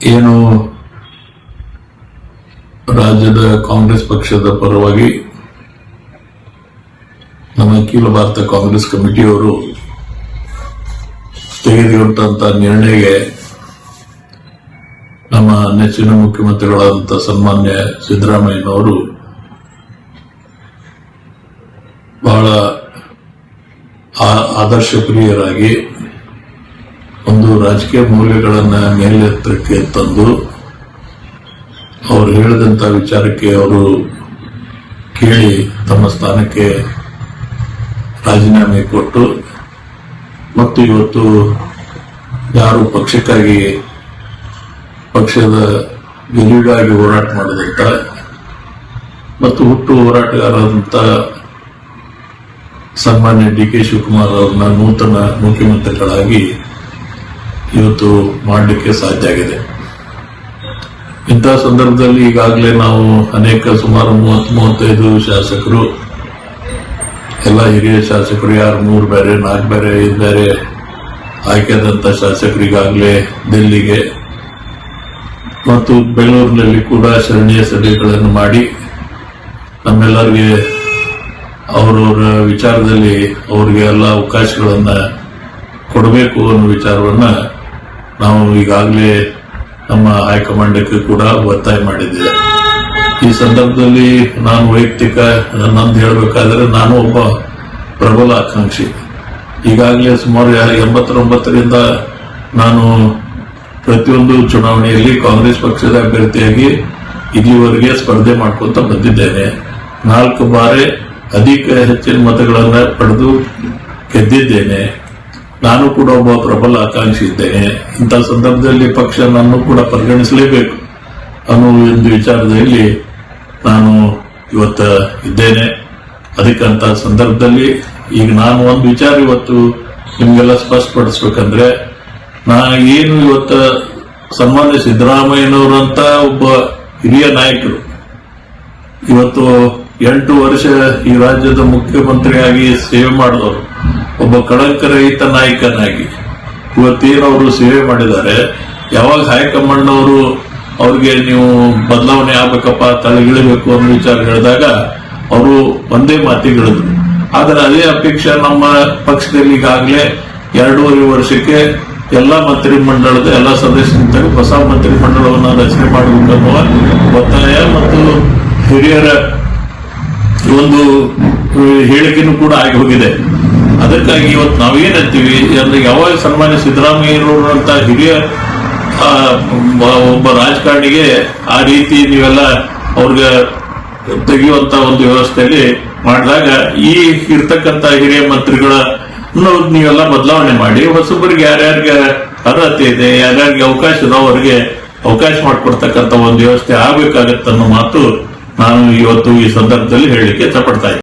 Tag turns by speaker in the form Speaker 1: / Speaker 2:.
Speaker 1: ಏನು ರಾಜ್ಯದ ಕಾಂಗ್ರೆಸ್ ಪಕ್ಷದ ಪರವಾಗಿ ನಮ್ಮ ಅಖಿಲ ಭಾರತ ಕಾಂಗ್ರೆಸ್ ಕಮಿಟಿಯವರು ತೆಗೆದುಕೊಂಡಂತ ನಿರ್ಣಯಕ್ಕೆ ನಮ್ಮ ನೆಚ್ಚಿನ ಮುಖ್ಯಮಂತ್ರಿಗಳಾದಂಥ ಸನ್ಮಾನ್ಯ ಸಿದ್ದರಾಮಯ್ಯನವರು ಬಹಳ ಆದರ್ಶ ಪ್ರಿಯರಾಗಿ ಒಂದು ರಾಜಕೀಯ ಮೌಲ್ಯಗಳನ್ನು ಮೇಲೆತ್ತರಕ್ಕೆ ತಂದು ಅವರು ಹೇಳಿದಂತ ವಿಚಾರಕ್ಕೆ ಅವರು ಕೇಳಿ ತಮ್ಮ ಸ್ಥಾನಕ್ಕೆ ರಾಜೀನಾಮೆ ಕೊಟ್ಟು ಮತ್ತು ಇವತ್ತು ಯಾರು ಪಕ್ಷಕ್ಕಾಗಿ ಪಕ್ಷದ ಗೆಲುವಿಗಾಗಿ ಹೋರಾಟ ಮಾಡಿದಂತ ಮತ್ತು ಹುಟ್ಟು ಹೋರಾಟಗಾರರಂತ ಸನ್ಮಾನ್ಯ ಡಿ ಕೆ ಶಿವಕುಮಾರ್ ಅವರನ್ನ ನೂತನ ಮುಖ್ಯಮಂತ್ರಿಗಳಾಗಿ ಇವತ್ತು ಮಾಡಲಿಕ್ಕೆ ಸಾಧ್ಯ ಆಗಿದೆ. ಇಂತಹ ಸಂದರ್ಭದಲ್ಲಿ ಈಗಾಗಲೇ ನಾವು ಸುಮಾರು 30-35 ಶಾಸಕರು, ಎಲ್ಲ ಹಿರಿಯ ಶಾಸಕರು, ಯಾರು 3 ಬೇರೆ 4 ಬೇರೆ 5 ಬೇರೆ ಆಯ್ಕೆಯಾದಂತ ಶಾಸಕರಿಗಾಗಲೇ ದಿಲ್ಲಿಗೆ ಮತ್ತು ಬೆಂಗಳೂರಿನಲ್ಲಿ ಕೂಡ ಶರಣೀಯ ಸಭೆಗಳನ್ನು ಮಾಡಿ ನಮ್ಮೆಲ್ಲರಿಗೆ ಅವರವರ ವಿಚಾರದಲ್ಲಿ ಅವರಿಗೆ ಎಲ್ಲ ಅವಕಾಶಗಳನ್ನ ಕೊಡಬೇಕು ಅನ್ನೋ ವಿಚಾರವನ್ನ ನಾವು ಈಗಾಗಲೇ ನಮ್ಮ ಹೈಕಮಾಂಡಕ್ಕೆ ಕೂಡ ಒತ್ತಾಯ ಮಾಡಿದ್ದೇವೆ. ಈ ಸಂದರ್ಭದಲ್ಲಿ ನಾನು ವೈಯಕ್ತಿಕ ನಂದು ಹೇಳಬೇಕಾದ್ರೆ ನಾನು ಒಬ್ಬ ಪ್ರಬಲ ಆಕಾಂಕ್ಷಿ. ಈಗಾಗಲೇ ಸುಮಾರು 89ರಿಂದ ನಾನು ಪ್ರತಿಯೊಂದು ಚುನಾವಣೆಯಲ್ಲಿ ಕಾಂಗ್ರೆಸ್ ಪಕ್ಷದ ಅಭ್ಯರ್ಥಿಯಾಗಿ ಇಲ್ಲಿವರೆಗೆ ಸ್ಪರ್ಧೆ ಮಾಡ್ಕೊಂತ ಬಂದಿದ್ದೇನೆ. 4 ಬಾರಿ ಹೆಚ್ಚಿನ ಮತಗಳನ್ನು ಪಡೆದು ಗೆದ್ದಿದ್ದೇನೆ. ನಾನು ಕೂಡ ಒಬ್ಬ ಪ್ರಬಲ ಆಕಾಂಕ್ಷಿ ಇದ್ದೇನೆ. ಇಂತಹ ಸಂದರ್ಭದಲ್ಲಿ ಪಕ್ಷ ನಾನು ಕೂಡ ಪರಿಗಣಿಸಲೇಬೇಕು ಅನ್ನೋ ಒಂದು ವಿಚಾರದಲ್ಲಿ ನಾನು ಇವತ್ತ ಇದ್ದೇನೆ. ಅದಕ್ಕಂತ ಸಂದರ್ಭದಲ್ಲಿ ಈಗ ನಾನು ಒಂದು ವಿಚಾರ ಇವತ್ತು ನಿಮ್ಗೆಲ್ಲ ಸ್ಪಷ್ಟಪಡಿಸ್ಬೇಕಂದ್ರೆ, ಏನು ಇವತ್ತ ಸನ್ಮಾನ್ಯ ಸಿದ್ದರಾಮಯ್ಯನವರಂತ ಒಬ್ಬ ಹಿರಿಯ ನಾಯಕರು ಇವತ್ತು 8 ವರ್ಷ ಈ ರಾಜ್ಯದ ಮುಖ್ಯಮಂತ್ರಿಯಾಗಿ ಸೇವೆ ಮಾಡಿದವರು, ಒಬ್ಬ ಕಳಂಕರಹಿತ ನಾಯಕನಾಗಿ ಇವತ್ತೇನವರು ಸೇವೆ ಮಾಡಿದ್ದಾರೆ. ಯಾವಾಗ ಹೈಕಮಾಂಡ್ ಅವರು ಅವ್ರಿಗೆ ನೀವು ಬದಲಾವಣೆ ಆಗ್ಬೇಕಪ್ಪ, ತಲೆಗಿಳಬೇಕು ಅನ್ನೋ ವಿಚಾರ ಹೇಳಿದಾಗ ಅವರು ಒಂದೇ ಮಾತಿಗೆ ಹೇಳಿದ್ರು. ಆದ್ರೆ ಅದೇ ಅಪೇಕ್ಷೆ ನಮ್ಮ ಪಕ್ಷದಲ್ಲಿ ಈಗಾಗಲೇ 2.5 ವರ್ಷಕ್ಕೆ ಎಲ್ಲಾ ಮಂತ್ರಿಮಂಡಲದ ಎಲ್ಲ ಸದಸ್ಯರಿಂದ ಹೊಸ ಮಂತ್ರಿಮಂಡಲವನ್ನು ರಚನೆ ಮಾಡಬೇಕನ್ನುವ ಒತ್ತಾಯ ಮತ್ತು ಹಿರಿಯರ ಒಂದು ಹೇಳಿಕೆನೂ ಕೂಡ ಆಗಿ ಹೋಗಿದೆ. ಅದಕ್ಕಾಗಿ ಇವತ್ತು ನಾವೇನಂತೀವಿ ಅಂದ್ರೆ, ಯಾವಾಗ ಸನ್ಮಾನ್ಯ ಸಿದ್ದರಾಮಯ್ಯನವರಂತ ಹಿರಿಯ ಒಬ್ಬ ರಾಜಕಾರಣಿಗೆ ಆ ರೀತಿ ನೀವೆಲ್ಲ ಅವ್ರಿಗೆ ತೆಗೆಯುವಂತ ಒಂದು ವ್ಯವಸ್ಥೆಯಲ್ಲಿ ಮಾಡಿದಾಗ ಈ ಇರ್ತಕ್ಕಂತ ಹಿರಿಯ ಮಂತ್ರಿಗಳ ನೀವೆಲ್ಲ ಬದಲಾವಣೆ ಮಾಡಿ ಹೊಸಬರಿಗೆ ಯಾರ್ಯಾರಿಗೆ ಅರ್ಹತೆ ಇದೆ, ಯಾರ್ಯಾರಿಗೆ ಅವಕಾಶ ಇದೆ ಅವರಿಗೆ ಅವಕಾಶ ಮಾಡಿಕೊಡ್ತಕ್ಕಂಥ ಒಂದು ವ್ಯವಸ್ಥೆ ಆಗ್ಬೇಕಾಗತ್ತನ್ನೋ ಮಾತು ನಾನು ಇವತ್ತು ಈ ಸಂದರ್ಭದಲ್ಲಿ ಹೇಳಲಿಕ್ಕೆ ಇಷ್ಟಪಡ್ತಾ ಇದ್ದೀನಿ.